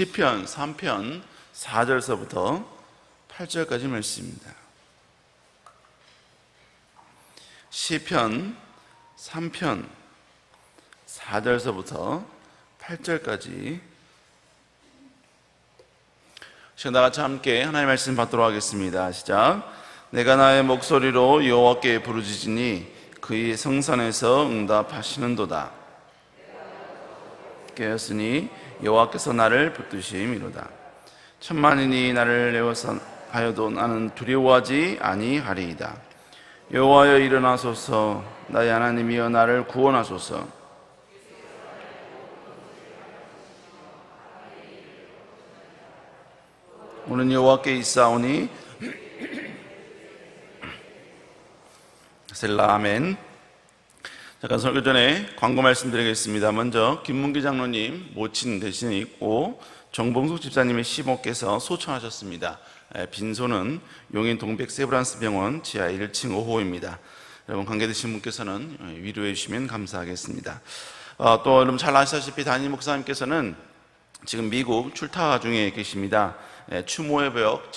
시편 3편 4절서부터 8절까지 말씀입니다. 시편 3편 4절서부터 8절까지 시간 다 같이 함께 하나님의 말씀 받도록 하겠습니다. 시작. 내가 나의 목소리로 여호와께 부르짖으니 그의 성산에서 응답하시는도다. 깨었으니 여호와께서 나를 붙드심이로다. 천만인이 나를 애워서 하여도 나는 두려워하지 아니하리이다. 여호와여 일어나소서. 나의 하나님이여 나를 구원하소서. 오늘 여호와께 있사오니 셀라. 아멘. 잠깐 설교 전에 광고 말씀드리겠습니다. 먼저 김문기 장로님 모친 대신에 있고 정봉숙 집사님의 시모께서 소청하셨습니다. 빈소는 용인 동백 세브란스 병원 지하 1층 5호입니다. 여러분 관계 되신 분께서는 위로해 주시면 감사하겠습니다. 또 여러분 잘 아시다시피 담임 목사님께서는 지금 미국 출타 중에 계십니다. 추모의 벽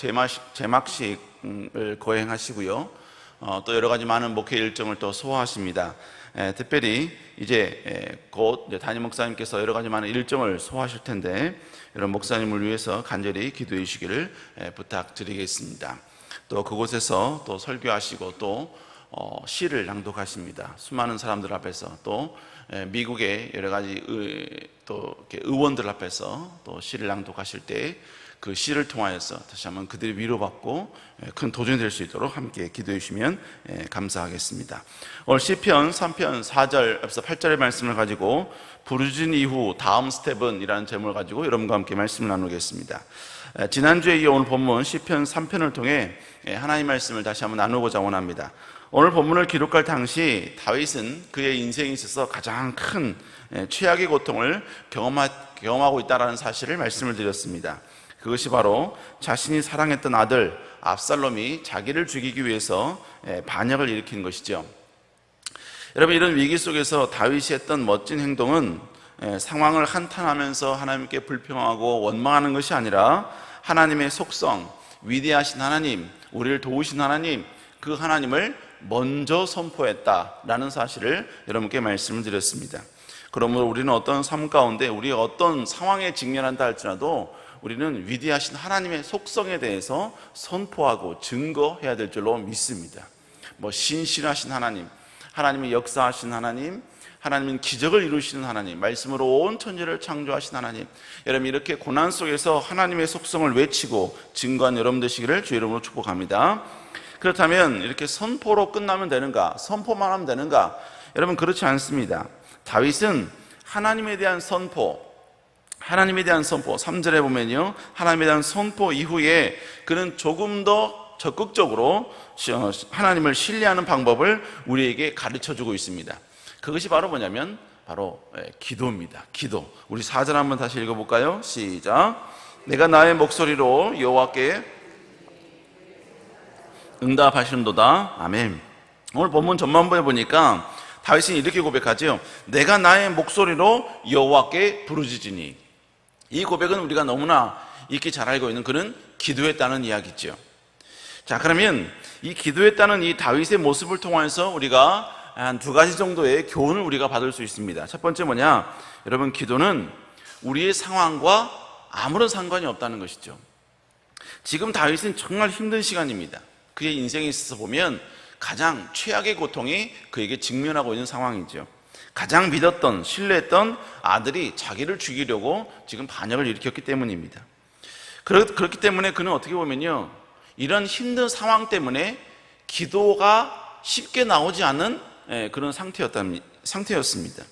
제막식을 거행하시고요. 또 여러 가지 많은 목회 일정을 또 소화하십니다. 특별히 이제 곧 담임 목사님께서 여러 가지 많은 일정을 소화하실 텐데 이런 목사님을 위해서 간절히 기도해 주시기를 부탁드리겠습니다. 또 그곳에서 또 설교하시고 또 시를 낭독하십니다. 수많은 사람들 앞에서 또 미국의 여러 가지 또 의원들 앞에서 또 시를 낭독하실 때 그 시를 통하여서 다시 한번 그들이 위로받고 큰 도전이 될 수 있도록 함께 기도해 주시면 감사하겠습니다. 오늘 시편 3편 4절에서 8절의 말씀을 가지고 부르짖은 이후 다음 스텝은 이라는 제목을 가지고 여러분과 함께 말씀을 나누겠습니다. 지난주에 이어 오늘 본문 시편 3편을 통해 하나님의 말씀을 다시 한번 나누고자 원합니다. 오늘 본문을 기록할 당시 다윗은 그의 인생에 있어서 가장 큰 최악의 고통을 경험하고 있다는 사실을 말씀을 드렸습니다. 그것이 바로 자신이 사랑했던 아들 압살롬이 자기를 죽이기 위해서 반역을 일으킨 것이죠. 여러분, 이런 위기 속에서 다윗이 했던 멋진 행동은 상황을 한탄하면서 하나님께 불평하고 원망하는 것이 아니라 하나님의 속성, 위대하신 하나님, 우리를 도우신 하나님, 그 하나님을 먼저 선포했다라는 사실을 여러분께 말씀을 드렸습니다. 그러므로 우리는 어떤 삶 가운데 우리가 어떤 상황에 직면한다 할지라도 우리는 위대하신 하나님의 속성에 대해서 선포하고 증거해야 될 줄로 믿습니다. 신실하신 하나님, 하나님의 역사하신 하나님, 하나님은 기적을 이루시는 하나님, 말씀으로 온 천지를 창조하신 하나님, 여러분 이렇게 고난 속에서 하나님의 속성을 외치고 증거한 여러분 되시기를 주 이름으로 축복합니다. 그렇다면 이렇게 선포로 끝나면 되는가? 선포만 하면 되는가? 여러분 그렇지 않습니다. 다윗은 하나님에 대한 선포 3절에 보면요, 하나님에 대한 선포 이후에 그는 조금 더 적극적으로 하나님을 신뢰하는 방법을 우리에게 가르쳐주고 있습니다. 그것이 바로 뭐냐면 바로 기도입니다. 기도. 우리 4절 한번 다시 읽어볼까요? 시작. 내가 나의 목소리로 여호와께 응답하시는도다. 아멘. 오늘 본문 전반부에 보니까 다윗은 이렇게 고백하죠. 내가 나의 목소리로 여호와께 부르짖으니. 이 고백은 우리가 너무나 익히 잘 알고 있는 그는 기도했다는 이야기죠. 자, 그러면 이 기도했다는 이 다윗의 모습을 통해서 우리가 한 두 가지 정도의 교훈을 우리가 받을 수 있습니다. 첫 번째 뭐냐? 여러분, 기도는 우리의 상황과 아무런 상관이 없다는 것이죠. 지금 다윗은 정말 힘든 시간입니다. 그의 인생에 있어서 보면 가장 최악의 고통이 그에게 직면하고 있는 상황이죠. 가장 믿었던, 신뢰했던 아들이 자기를 죽이려고 지금 반역을 일으켰기 때문입니다. 그렇기 때문에 그는 어떻게 보면요, 이런 힘든 상황 때문에 기도가 쉽게 나오지 않은 그런 상태였습니다.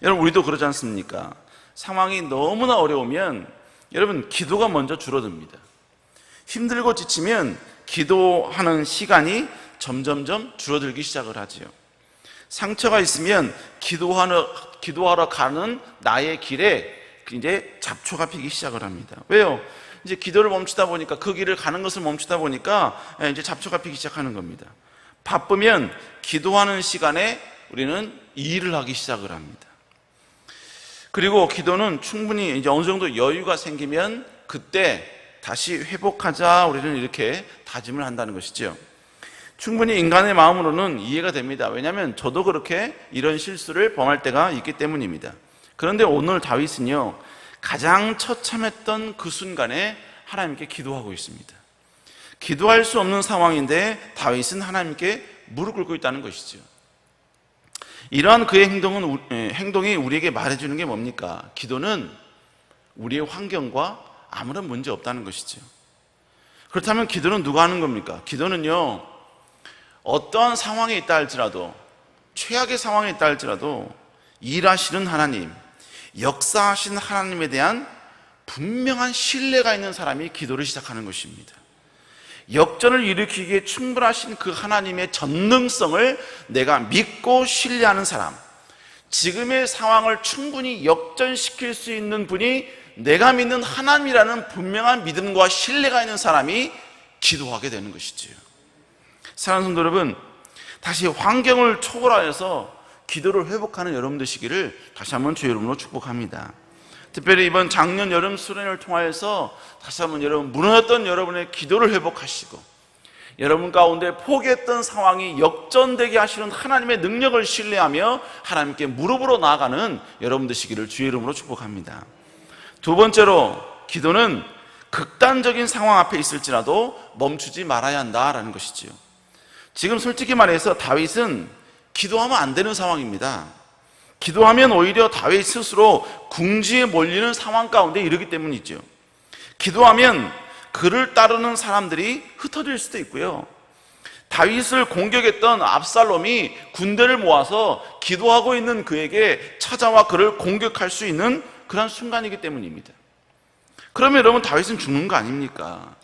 여러분, 우리도 그러지 않습니까? 상황이 너무나 어려우면 여러분 기도가 먼저 줄어듭니다. 힘들고 지치면 기도하는 시간이 점점점 줄어들기 시작을 하지요. 상처가 있으면 기도하러 가는 나의 길에 이제 잡초가 피기 시작을 합니다. 왜요? 이제 기도를 멈추다 보니까, 그 길을 가는 것을 멈추다 보니까 이제 잡초가 피기 시작하는 겁니다. 바쁘면 기도하는 시간에 우리는 일을 하기 시작을 합니다. 그리고 기도는 충분히 이제 어느 정도 여유가 생기면 그때 다시 회복하자 우리는 이렇게 다짐을 한다는 것이죠. 충분히 인간의 마음으로는 이해가 됩니다. 왜냐하면 저도 그렇게 이런 실수를 범할 때가 있기 때문입니다. 그런데 오늘 다윗은요, 가장 처참했던 그 순간에 하나님께 기도하고 있습니다. 기도할 수 없는 상황인데 다윗은 하나님께 무릎 꿇고 있다는 것이죠. 이러한 그의 행동이 우리에게 말해주는 게 뭡니까? 기도는 우리의 환경과 아무런 문제 없다는 것이죠. 그렇다면 기도는 누가 하는 겁니까? 기도는요, 어떠한 상황에 있다 할지라도, 최악의 상황에 있다 할지라도 일하시는 하나님, 역사하시는 하나님에 대한 분명한 신뢰가 있는 사람이 기도를 시작하는 것입니다. 역전을 일으키기에 충분하신 그 하나님의 전능성을 내가 믿고 신뢰하는 사람, 지금의 상황을 충분히 역전시킬 수 있는 분이 내가 믿는 하나님이라는 분명한 믿음과 신뢰가 있는 사람이 기도하게 되는 것이지요. 사랑하는 성도 여러분, 다시 환경을 초월하여서 기도를 회복하는 여러분 되시기를 다시 한번 주의 이름으로 축복합니다. 특별히 이번 작년 여름 수련을 통하여서 다시 한번 여러분, 무너졌던 여러분의 기도를 회복하시고 여러분 가운데 포기했던 상황이 역전되게 하시는 하나님의 능력을 신뢰하며 하나님께 무릎으로 나아가는 여러분 되시기를 주의 이름으로 축복합니다. 두 번째로, 기도는 극단적인 상황 앞에 있을지라도 멈추지 말아야 한다라는 것이지요. 지금 솔직히 말해서 다윗은 기도하면 안 되는 상황입니다. 기도하면 오히려 다윗 스스로 궁지에 몰리는 상황 가운데 이르기 때문이죠. 기도하면 그를 따르는 사람들이 흩어질 수도 있고요, 다윗을 공격했던 압살롬이 군대를 모아서 기도하고 있는 그에게 찾아와 그를 공격할 수 있는 그런 순간이기 때문입니다. 그러면 여러분, 다윗은 죽는 거 아닙니까?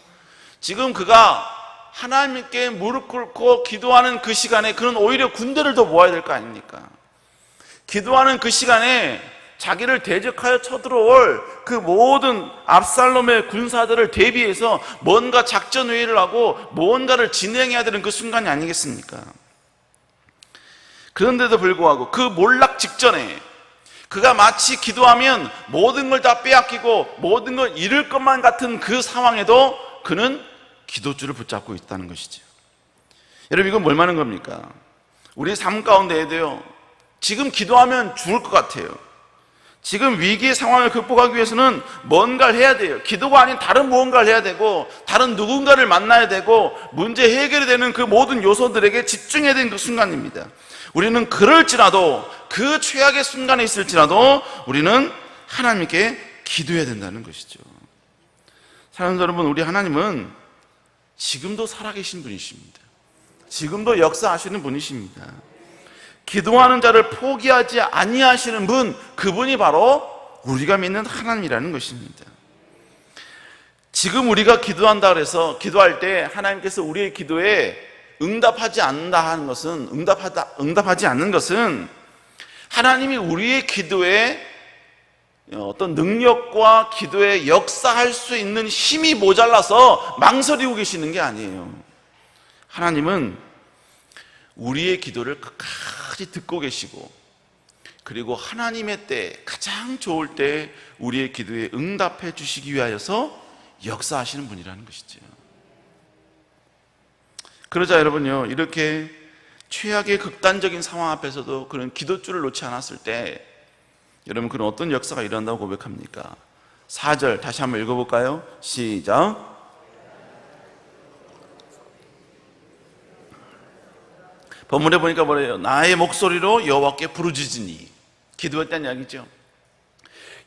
지금 그가 하나님께 무릎 꿇고 기도하는 그 시간에 그는 오히려 군대를 더 모아야 될 거 아닙니까? 기도하는 그 시간에 자기를 대적하여 쳐들어올 그 모든 압살롬의 군사들을 대비해서 뭔가 작전 회의를 하고 무언가를 진행해야 되는 그 순간이 아니겠습니까? 그런데도 불구하고 그 몰락 직전에 그가 마치 기도하면 모든 걸 다 빼앗기고 모든 걸 잃을 것만 같은 그 상황에도 그는 기도줄을 붙잡고 있다는 것이죠. 여러분, 이건 뭘 말하는 겁니까? 우리 삶 가운데에도요, 지금 기도하면 죽을 것 같아요. 지금 위기의 상황을 극복하기 위해서는 뭔가를 해야 돼요. 기도가 아닌 다른 무언가를 해야 되고 다른 누군가를 만나야 되고 문제 해결이 되는 그 모든 요소들에게 집중해야 되는 그 순간입니다. 우리는 그럴지라도, 그 최악의 순간에 있을지라도 우리는 하나님께 기도해야 된다는 것이죠. 사랑하는 여러분, 우리 하나님은 지금도 살아계신 분이십니다. 지금도 역사하시는 분이십니다. 기도하는 자를 포기하지 아니하시는 분, 그분이 바로 우리가 믿는 하나님이라는 것입니다. 지금 우리가 기도한다 그래서 기도할 때 하나님께서 우리의 기도에 응답하지 않는다 하는 것은, 응답하지 않는 것은 하나님이 우리의 기도에 어떤 능력과 기도에 역사할 수 있는 힘이 모자라서 망설이고 계시는 게 아니에요. 하나님은 우리의 기도를 끝까지 듣고 계시고, 그리고 하나님의 때, 가장 좋을 때 우리의 기도에 응답해 주시기 위하여서 역사하시는 분이라는 것이죠. 그러자 여러분요, 이렇게 최악의 극단적인 상황 앞에서도 그런 기도줄을 놓지 않았을 때 여러분, 그런 어떤 역사가 일어난다고 고백합니까? 4절 다시 한번 읽어볼까요? 시작. 본문에 보니까 뭐래요? 나의 목소리로 여호와께 부르짖으니. 기도했다는 이야기죠.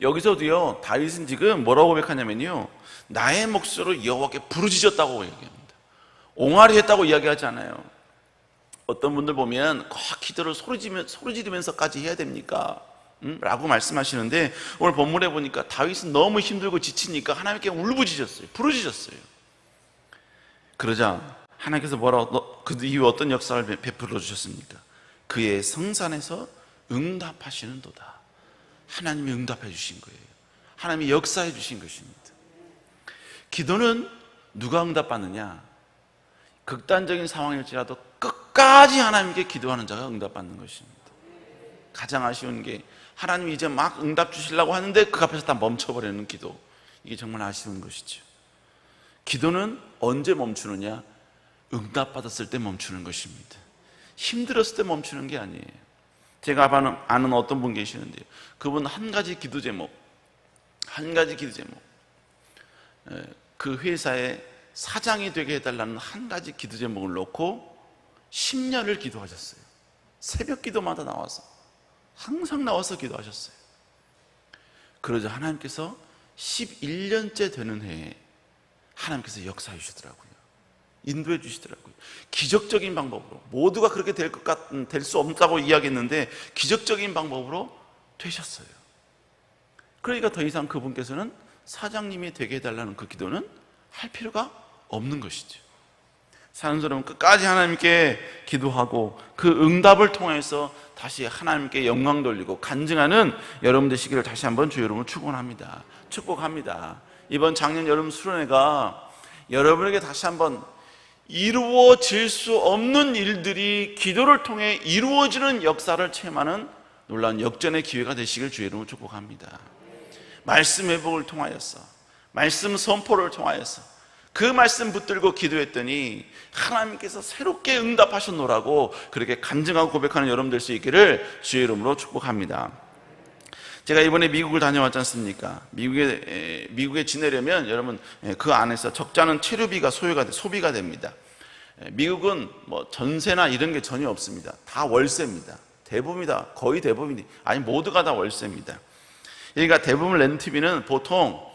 여기서도요, 다윗은 지금 뭐라고 고백하냐면요, 나의 목소리로 여호와께 부르짖었다고 얘기합니다. 옹알이 했다고 이야기하지 않아요. 어떤 분들 보면 꼭 기도를 소리 지르면서까지 해야 됩니까? 라고 말씀하시는데, 오늘 본문에 보니까 다윗은 너무 힘들고 지치니까 하나님께 울부짖었어요. 부르짖었어요. 그러자 하나님께서 그 이후 어떤 역사를 베풀어 주셨습니까? 그의 성산에서 응답하시는도다. 하나님이 응답해 주신 거예요. 하나님이 역사해 주신 것입니다. 기도는 누가 응답받느냐? 극단적인 상황일지라도 끝까지 하나님께 기도하는 자가 응답받는 것입니다. 가장 아쉬운 게 하나님이 이제 막 응답 주시려고 하는데 그 앞에서 다 멈춰버리는 기도. 이게 정말 아쉬운 것이죠. 기도는 언제 멈추느냐? 응답받았을 때 멈추는 것입니다. 힘들었을 때 멈추는 게 아니에요. 제가 아는 어떤 분 계시는데요, 그분 한 가지 기도 제목, 그 회사의 사장이 되게 해달라는 한 가지 기도 제목을 놓고 10년을 기도하셨어요. 새벽 기도마다 나와서 항상 나와서 기도하셨어요. 그러자 하나님께서 11년째 되는 해에 하나님께서 역사해 주시더라고요. 인도해 주시더라고요. 기적적인 방법으로. 모두가 그렇게 될 수 없다고 이야기했는데 기적적인 방법으로 되셨어요. 그러니까 더 이상 그분께서는 사장님이 되게 해달라는 그 기도는 할 필요가 없는 것이죠. 사는 사람은 끝까지 하나님께 기도하고 그 응답을 통해서 다시 하나님께 영광 돌리고 간증하는 여러분 되시기를 다시 한번 주의 이름으로 축복합니다. 이번 작년 여름 수련회가 여러분에게 다시 한번 이루어질 수 없는 일들이 기도를 통해 이루어지는 역사를 체험하는 놀라운 역전의 기회가 되시길 주의 이름으로 축복합니다. 말씀 회복을 통하여서, 말씀 선포를 통하여서 그 말씀 붙들고 기도했더니 하나님께서 새롭게 응답하셨노라고 그렇게 간증하고 고백하는 여러분 될 수 있기를 주의 이름으로 축복합니다. 제가 이번에 미국을 다녀왔지 않습니까? 미국에 지내려면 여러분 그 안에서 적잖은 체류비가 소비가 됩니다. 미국은 뭐 전세나 이런 게 전혀 없습니다. 다 월세입니다. 대부분이다. 거의 대부분이, 아니 모두가 다 월세입니다. 그러니까 대부분 렌트비는 보통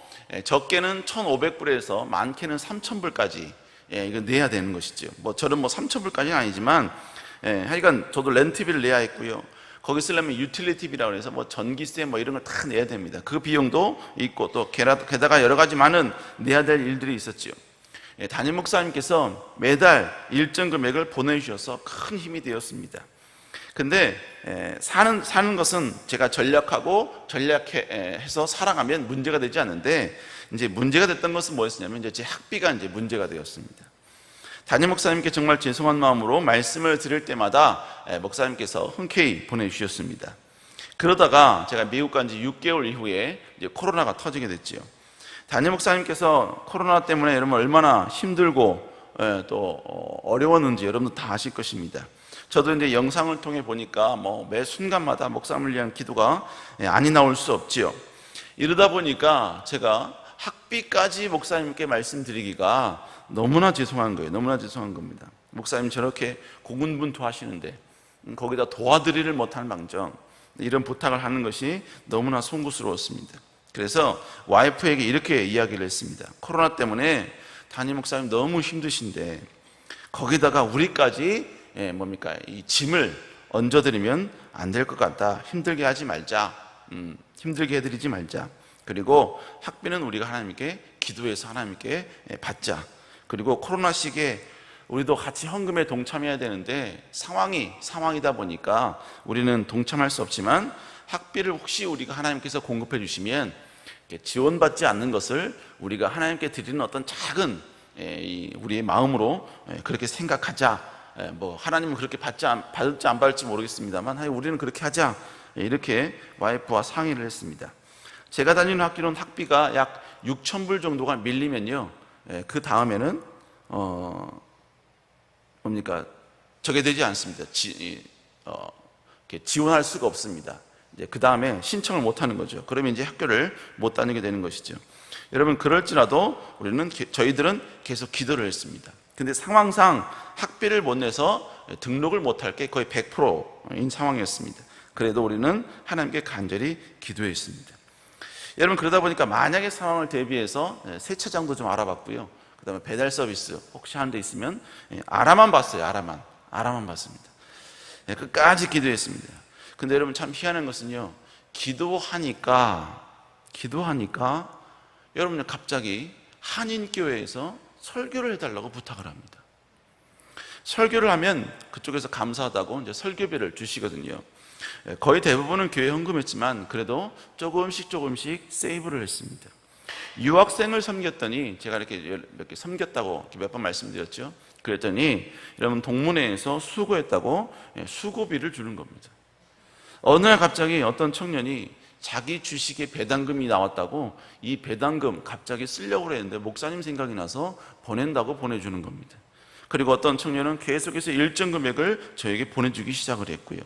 적게는 1,500불에서 많게는 3,000불까지 이거 내야 되는 것이죠. 뭐 저는 뭐 3,000불까지는 아니지만 하여간 저도 렌트비를 내야 했고요. 거기 쓰려면 유틸리티비라고 해서 뭐 전기세 뭐 이런 걸 다 내야 됩니다. 그 비용도 있고 또 게다가 여러 가지 많은 내야 될 일들이 있었죠. 담임 목사님께서 매달 일정 금액을 보내주셔서 큰 힘이 되었습니다. 근데 사는 것은 제가 전략해서 살아가면 문제가 되지 않는데, 이제 문제가 됐던 것은 뭐였냐면 이제 제 학비가 이제 문제가 되었습니다. 담임 목사님께 정말 죄송한 마음으로 말씀을 드릴 때마다 목사님께서 흔쾌히 보내주셨습니다. 그러다가 제가 미국 간 지 6개월 이후에 이제 코로나가 터지게 됐지요. 담임 목사님께서 코로나 때문에 여러분 얼마나 힘들고 또 어려웠는지 여러분도 다 아실 것입니다. 저도 이제 영상을 통해 보니까 뭐 매 순간마다 목사님을 위한 기도가 안이 나올 수 없지요. 이러다 보니까 제가 학비까지 목사님께 말씀드리기가 너무나 죄송한 거예요. 너무나 죄송한 겁니다. 목사님 저렇게 고군분투하시는데 거기다 도와드리를 못하는 망정, 이런 부탁을 하는 것이 너무나 송구스러웠습니다. 그래서 와이프에게 이렇게 이야기를 했습니다. 코로나 때문에 담임 목사님 너무 힘드신데 거기다가 우리까지 이 짐을 얹어드리면 안 될 것 같다. 힘들게 하지 말자. 힘들게 해드리지 말자. 그리고 학비는 우리가 하나님께 기도해서 하나님께 받자. 그리고 코로나 시기에 우리도 같이 헌금에 동참해야 되는데 상황이다 보니까 우리는 동참할 수 없지만 학비를 혹시 우리가 하나님께서 공급해 주시면 지원받지 않는 것을 우리가 하나님께 드리는 어떤 작은 우리의 마음으로 그렇게 생각하자. 뭐 하나님은 그렇게 받을지 안 받을지 모르겠습니다만 우리는 그렇게 하자. 이렇게 와이프와 상의를 했습니다. 제가 다니는 학교는 학비가 약 6,000불 정도가 밀리면요, 그 다음에는 저게 되지 않습니다. 지원할 수가 없습니다. 이제 그 다음에 신청을 못 하는 거죠. 그러면 이제 학교를 못 다니게 되는 것이죠. 여러분, 그럴지라도 저희들은 계속 기도를 했습니다. 근데 상황상 학비를 못 내서 등록을 못 할 게 거의 100%인 상황이었습니다. 그래도 우리는 하나님께 간절히 기도했습니다. 여러분, 그러다 보니까 만약의 상황을 대비해서 세차장도 좀 알아봤고요. 그 다음에 배달 서비스 혹시 하는 데 있으면 알아만 봤어요. 알아만 봤습니다. 끝까지 기도했습니다. 근데 여러분, 참 희한한 것은요, 기도하니까 여러분 갑자기 한인교회에서 설교를 해달라고 부탁을 합니다. 설교를 하면 그쪽에서 감사하다고 이제 설교비를 주시거든요. 거의 대부분은 교회 헌금했지만 그래도 조금씩 세이브를 했습니다. 유학생을 섬겼더니 제가 이렇게 몇 개 섬겼다고 몇 번 말씀드렸죠. 그랬더니 여러분 동문회에서 수고했다고 수고비를 주는 겁니다. 어느 날 갑자기 어떤 청년이 자기 주식에 배당금이 나왔다고 이 배당금 갑자기 쓰려고 그랬는데 목사님 생각이 나서 보낸다고 보내주는 겁니다. 그리고 어떤 청년은 계속해서 일정 금액을 저에게 보내주기 시작을 했고요.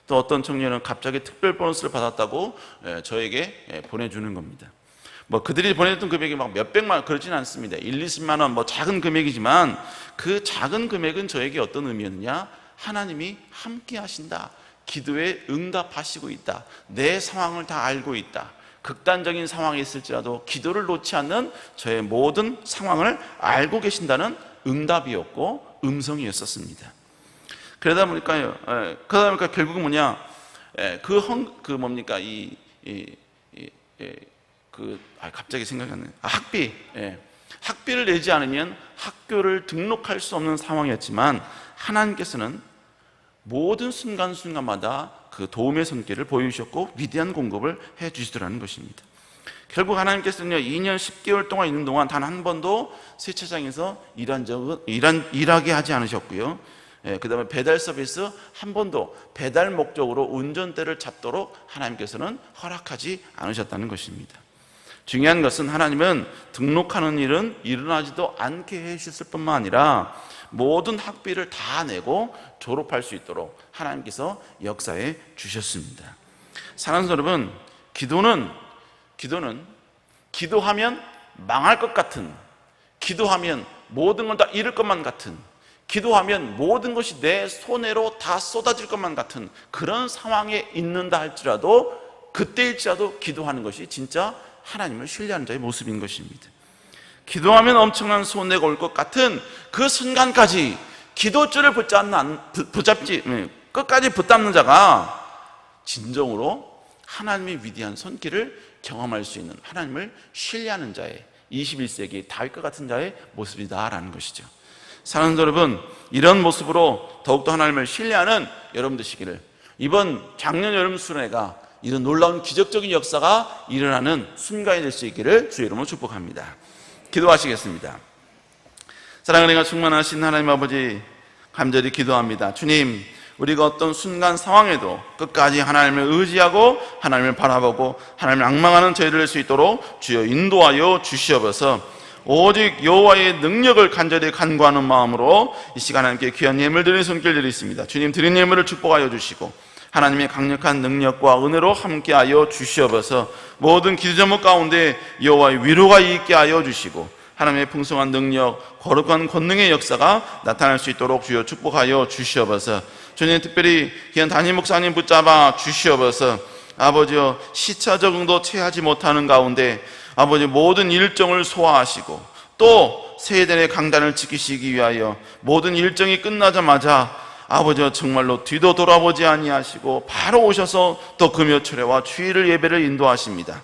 또 어떤 청년은 갑자기 특별 보너스를 받았다고 저에게 보내주는 겁니다. 뭐 그들이 보내줬던 금액이 막 몇백만 원 그러진 않습니다. 1, 20만 원 뭐 작은 금액이지만 그 작은 금액은 저에게 어떤 의미였느냐? 하나님이 함께 하신다. 기도에 응답하시고 있다. 내 상황을 다 알고 있다. 극단적인 상황이 있을지라도 기도를 놓지 않는 저의 모든 상황을 알고 계신다는 응답이었고 음성이었었습니다. 그러다 보니까요. 그러다 보니까 결국은 뭐냐? 갑자기 생각이 안 나요. 학비. 학비를 내지 않으면 학교를 등록할 수 없는 상황이었지만 하나님께서는 모든 순간순간마다 그 도움의 손길을 보여주셨고 위대한 공급을 해주시더라는 것입니다. 결국 하나님께서는요 2년 10개월 동안 있는 동안 단 한 번도 세차장에서 일하게 하지 않으셨고요. 그 다음에 배달 서비스 한 번도 배달 목적으로 운전대를 잡도록 하나님께서는 허락하지 않으셨다는 것입니다. 중요한 것은 하나님은 등록하는 일은 일어나지도 않게 해주셨을 뿐만 아니라 모든 학비를 다 내고 졸업할 수 있도록 하나님께서 역사해 주셨습니다. 사랑하는 여러분, 기도하면 망할 것 같은, 기도하면 모든 걸 다 잃을 것만 같은, 기도하면 모든 것이 내 손해로 다 쏟아질 것만 같은 그런 상황에 있는다 할지라도 그때일지라도 기도하는 것이 진짜 하나님을 신뢰하는 자의 모습인 것입니다. 기도하면 엄청난 손해가 올 것 같은 그 순간까지 기도줄을 끝까지 붙잡는 자가 진정으로 하나님의 위대한 손길을 경험할 수 있는 하나님을 신뢰하는 자의 21세기 다윗과 같은 자의 모습이다라는 것이죠. 사랑하는 여러분, 이런 모습으로 더욱더 하나님을 신뢰하는 여러분 되시기를, 이번 작년 여름 수련회가 이런 놀라운 기적적인 역사가 일어나는 순간이 될 수 있기를 주의 이름으로 축복합니다. 기도하시겠습니다. 사랑의 은혜가 충만하신 하나님 아버지, 간절히 기도합니다. 주님, 우리가 어떤 순간 상황에도 끝까지 하나님을 의지하고 하나님을 바라보고 하나님을 앙망하는 저희를 낼 수 있도록 주여 인도하여 주시옵소서. 오직 여호와의 능력을 간절히 간구하는 마음으로 이 시간 함께 귀한 예물 드리는 손길 드리겠습니다. 주님, 드린 예물을 축복하여 주시고 하나님의 강력한 능력과 은혜로 함께하여 주시옵소서. 모든 기도 제목 가운데 여호와의 위로가 있게 하여 주시고 하나님의 풍성한 능력, 거룩한 권능의 역사가 나타날 수 있도록 주여 축복하여 주시옵소서. 주님, 특별히 귀한 담임 목사님 붙잡아 주시옵소서. 아버지여, 시차 적응도 채하지 못하는 가운데 아버지 모든 일정을 소화하시고 또 세대의 강단을 지키시기 위하여 모든 일정이 끝나자마자 아버지여 정말로 뒤도 돌아보지 아니하시고 바로 오셔서 또 금요철회와 주일을 예배를 인도하십니다.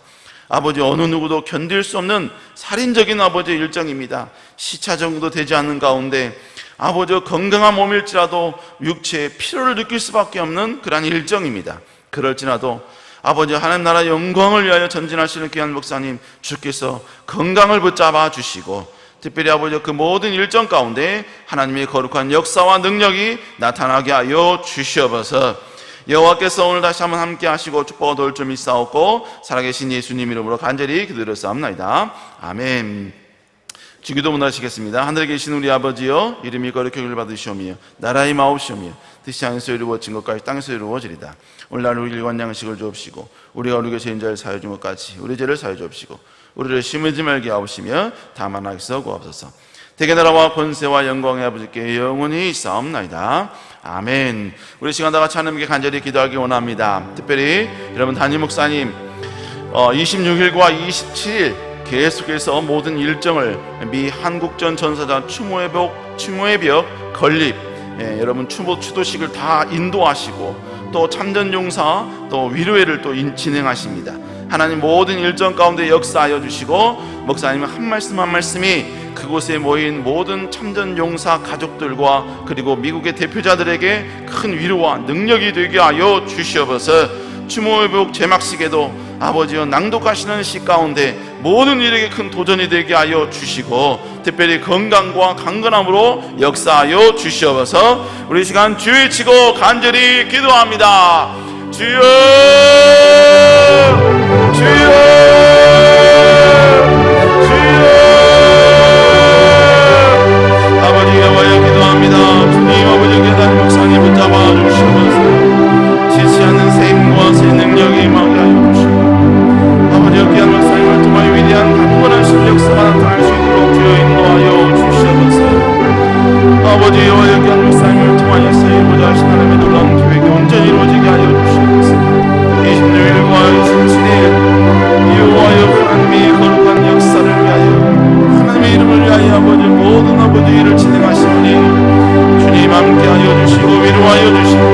아버지, 어느 누구도 견딜 수 없는 살인적인 아버지 일정입니다. 시차 적응도 되지 않는 가운데 아버지 건강한 몸일지라도 육체의 피로를 느낄 수밖에 없는 그러한 일정입니다. 그럴지라도 아버지 하나님 나라 영광을 위하여 전진하시는 귀한 목사님 주께서 건강을 붙잡아 주시고 특별히 아버지 그 모든 일정 가운데 하나님의 거룩한 역사와 능력이 나타나게 하여 주시옵소서. 여호와께서 오늘 다시 한번 함께 하시고 축복과 도울 줄 믿사옵고 살아계신 예수님 이름으로 간절히 기도드렸사옵나이다. 아멘. 주기도 문하시겠습니다. 하늘에 계신 우리 아버지여, 이름이 거룩히 여김을 받으시오며 나라의 마옵시오며 뜻이 하늘에서 이루어진 것까지 땅에서 이루어지리다. 오늘날 우리 일관 양식을 주옵시고 우리가 우리에게 죄인 자를 사하여 준 것까지 우리 죄를 사하여 주옵시고 우리를 심으지 말게 하옵시며 다만 악에서 구하옵소서. 대개 나라와 권세와 영광의 아버지께 영원히 있사옵나이다. 아멘. 우리 시간 다 같이 하나님께 간절히 기도하기 원합니다. 특별히 여러분 담임 목사님 26일과 27일 계속해서 모든 일정을 미 한국전 전사자 추모의 벽 건립, 여러분 추도식을 다 인도하시고 또 참전용사 또 위로회를 또 진행하십니다. 하나님 모든 일정 가운데 역사하여 주시고 목사님 한 말씀 한 말씀이 그곳에 모인 모든 참전용사 가족들과 그리고 미국의 대표자들에게 큰 위로와 능력이 되게 하여 주시옵소서. 추모의 벽 제막식에도 아버지여 낭독하시는 시 가운데 모든 일에게 큰 도전이 되게 하여 주시고 특별히 건강과 강건함으로 역사하여 주시옵소서. 우리 시간 주의 치고 간절히 기도합니다. 주여 주여 주여 아버지 여호와여 기도합니다. 주님 아버지 귀한 묵상에 붙잡아 주시옵소서. 지치 않는 새 힘과 새 능력이 임하게 하여 주시고 아버지 귀한 묵상을 통하여 위대한 강건하신 역사가 나타날 수 있도록 주여 인도하여 주시옵소서. 아버지 여호와여 귀한 묵상을 통하여 세우고자 하신 하나님의 놀라운 계획이 온전히 이루어지게 하여 주시옵소서. 26일과 27일 여호와여 하나님의 거룩한 역사를 위하여 하나님의 이름을 위하여 아버지 모든 아버지 일을 진행하시오니 주님 함께하여 주시고 위로하여 주시고